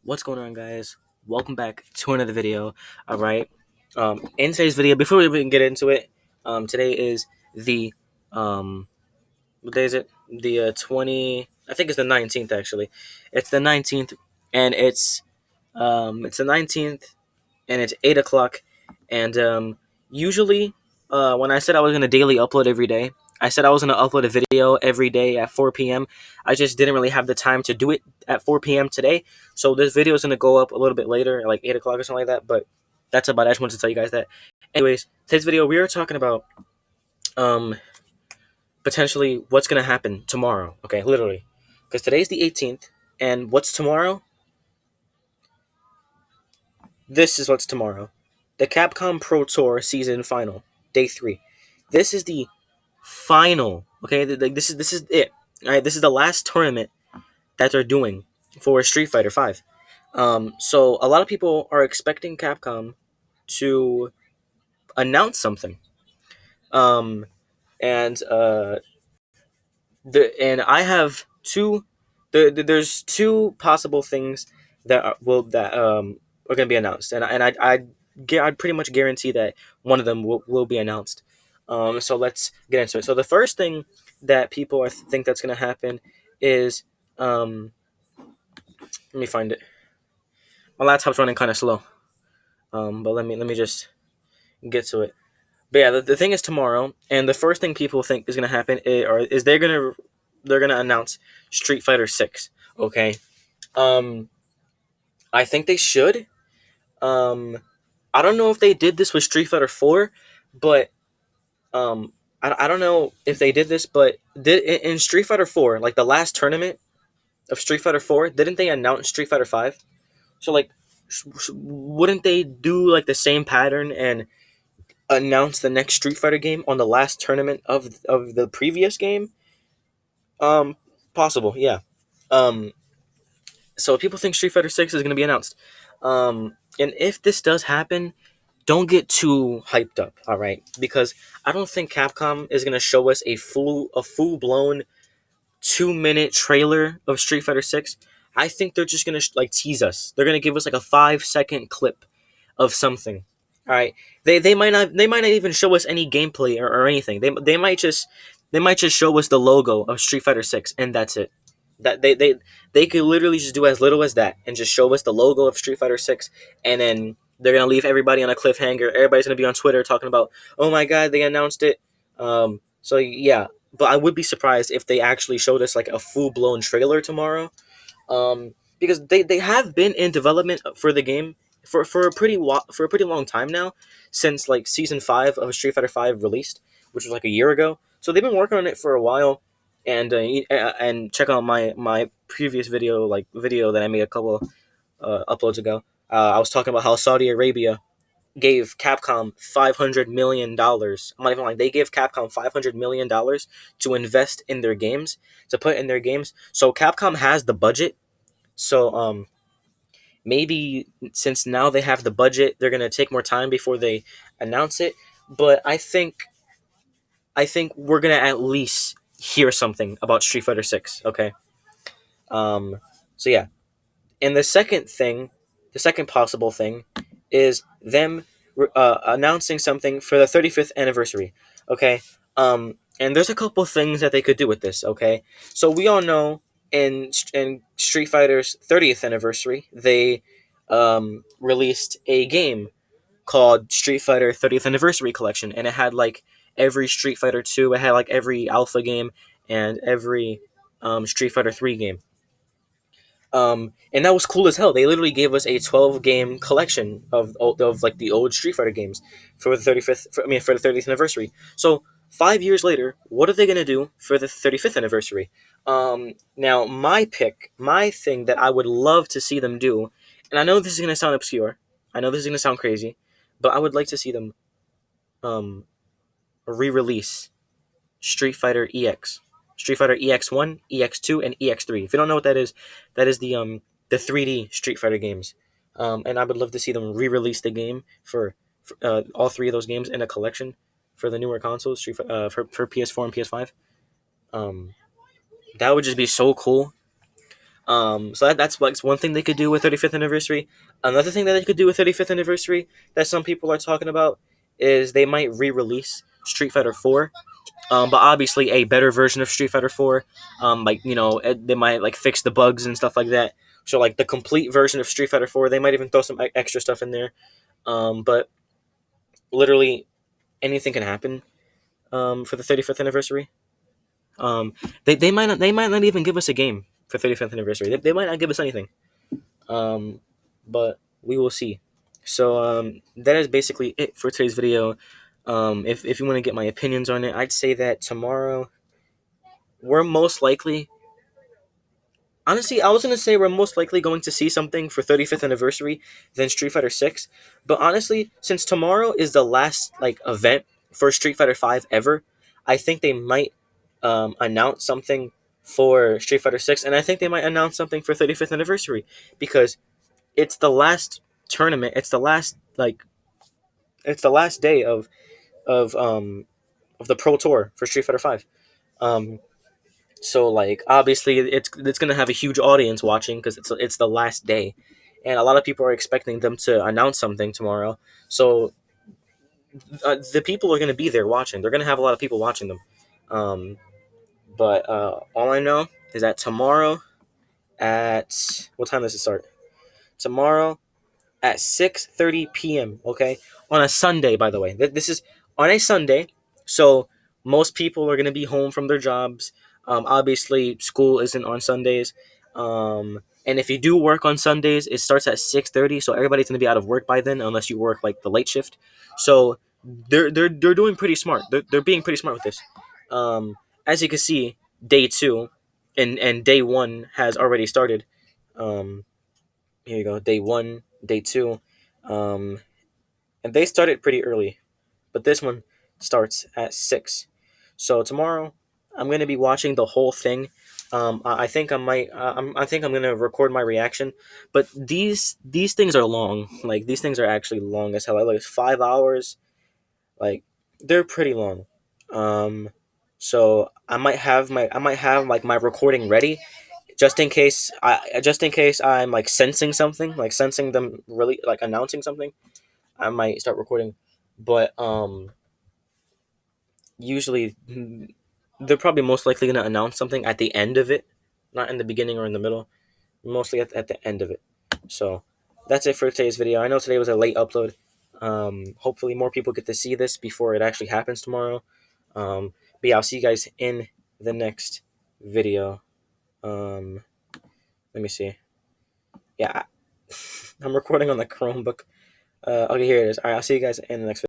What's going on, guys? Welcome back to another video. All right. In today's video, before we even get into it, today is the what day is it? The 20. I think it's the 19th. Actually, it's the 19th, and it's the 19th, and it's 8 o'clock. And usually, when I said I was gonna daily upload every day, I said I was gonna upload a video every day at 4 p.m. I just didn't really have the time to do it at 4 p.m. today, so this video is gonna go up a little bit later, like 8 o'clock or something like that. But that's about it. I just wanted to tell you guys that. Anyways, today's video we are talking about um potentially what's gonna happen tomorrow. Okay, literally, because today's the 18th, and what's tomorrow? This is what's tomorrow. The Capcom Pro Tour season final, day 3. This is the final. Okay, this is it. All right, this is the last tournament that they're doing for Street Fighter 5. So a lot of people are expecting Capcom to announce something. Um, and I have two. There's two possible things that are going to be announced, I'd pretty much guarantee that one of them will be announced. So let's get into it. So the first thing that people think that's going to happen is let me find it. My laptop's running kind of slow. But let me just get to it. But yeah, the thing is tomorrow, and the first thing people think is gonna happen is they're gonna announce Street Fighter 6. Okay, um, I think they should. Um, I don't know if they did this with Street Fighter 4, but I don't know if they did this, but did in Street Fighter 4, like the last tournament of Street Fighter 4, didn't they announce Street Fighter 5? So like, wouldn't they do like the same pattern and announce the next Street Fighter game on the last tournament of the previous game? Um, Possible, yeah. Um, so people think Street Fighter 6 is going to be announced. And if this does happen, don't get too hyped up, all right? Because I don't think Capcom is going to show us a full blown 2 minute trailer of Street Fighter 6. I think they're just going to like tease us. They're going to give us like a 5 second clip of something. All right, they might not even show us any gameplay or anything. They might just show us the logo of Street Fighter 6, and that's it. That they could literally just do as little as that and just show us the logo of Street Fighter 6, and then they're gonna leave everybody on a cliffhanger. Everybody's gonna be on Twitter talking about, oh my god, they announced it. So yeah, but I would be surprised if they actually showed us like a full blown trailer tomorrow. Because they have been in development for the game for a pretty long time now, since like season 5 of Street Fighter 5 released, which was like a year ago. So they've been working on it for a while, and check out my previous video that I made a couple uploads ago. I was talking about how Saudi Arabia gave Capcom $500 million. I'm not even lying. They gave Capcom $500 million to invest in their games, to put in their games. So Capcom has the budget. So maybe since now they have the budget, they're gonna take more time before they announce it. But I think we're gonna at least hear something about Street Fighter 6. Okay. Um. So yeah, and the second possible thing, is them announcing something for the 35th anniversary. Okay. And there's a couple things that they could do with this. Okay. So we all know in Street Fighter's 30th anniversary, they released a game called Street Fighter 30th Anniversary Collection, and it had like every Street Fighter 2, it had like every Alpha game and every Street Fighter 3 game. And that was cool as hell. They literally gave us a 12 game collection of like the old Street Fighter games for the 35th. For the 30th anniversary. So 5 years later, what are they gonna do for the 35th anniversary? Now my thing that I would love to see them do, and I know this is gonna sound obscure, I know this is gonna sound crazy, but I would like to see them um re-release Street Fighter EX. Street Fighter EX1, EX2, and EX3. If you don't know what that is the 3D Street Fighter games. And I would love to see them re-release the game for all three of those games in a collection for the newer consoles, for PS4 and PS5. Um, that would just be so cool. So that's like one thing they could do with 35th anniversary. Another thing that they could do with 35th anniversary that some people are talking about is they might re-release Street Fighter 4, but obviously a better version of Street Fighter 4. Like they might like fix the bugs and stuff like that. So like the complete version of Street Fighter 4, they might even throw some extra stuff in there. But literally anything can happen for the 35th anniversary. They might not even give us a game for 35th anniversary. They might not give us anything. Um, but we will see. So that is basically it for today's video. If you want to get my opinions on it, I'd say that tomorrow we're most likely. Honestly, I was gonna say we're most likely going to see something for 35th anniversary than Street Fighter 6. But honestly, since tomorrow is the last like event for Street Fighter 5 ever, I think they might announce something for Street Fighter 6, and I think they might announce something for 35th anniversary because it's the last tournament. It's the last day of um of the Pro Tour for Street Fighter 5. Um, so like obviously it's gonna have a huge audience watching because it's the last day, and a lot of people are expecting them to announce something tomorrow. So the people are gonna be there watching. They're gonna have a lot of people watching them. Um, but all I know is that tomorrow at what time does it start? Tomorrow at 6:30 p.m. Okay, on a Sunday. By the way, this is on a Sunday, so most people are gonna be home from their jobs. Obviously, school isn't on Sundays, and if you do work on Sundays, it starts at 6:30. So everybody's gonna be out of work by then, unless you work like the late shift. So they're doing pretty smart. They're being pretty smart with this. As you can see, day two and day one has already started. Um, Here you go, day one, day two, um, and they started pretty early, but this one starts at 6. So tomorrow, I'm gonna be watching the whole thing. I think I might. I think I'm gonna record my reaction. But these things are long. Like these things are actually long as hell. Like it's 5 hours. Like they're pretty long. Um, so I might have like my recording ready just in case I'm like sensing something, like sensing them really like announcing something, I might start recording. But usually they're probably most likely gonna announce something at the end of it, not in the beginning or in the middle. Mostly at the end of it. So that's it for today's video. I know today was a late upload. Hopefully more people get to see this before it actually happens tomorrow. But yeah, I'll see you guys in the next video. Let me see. Yeah, I'm recording on the Chromebook. Okay, here it is. All right, I'll see you guys in the next video.